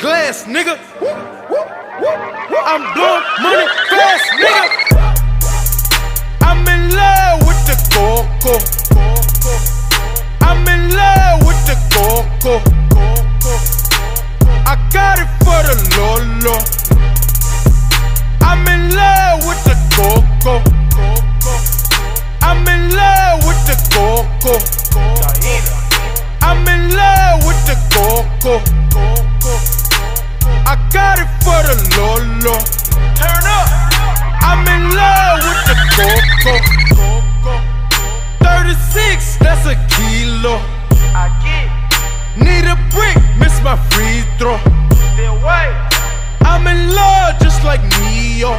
glass, nigga. I'm blowing money fast, nigga. I'm in love with the coco. I'm in love with the coco. I got it for the Lolo. I'm in love with the coco. I'm in love with the coco. I'm in love with the coco. I got it for the Lolo. Turn up. I'm in love with the coco. 36, that's a kilo. I get. Need a brick, miss my free throw. I'm in love just like Neo.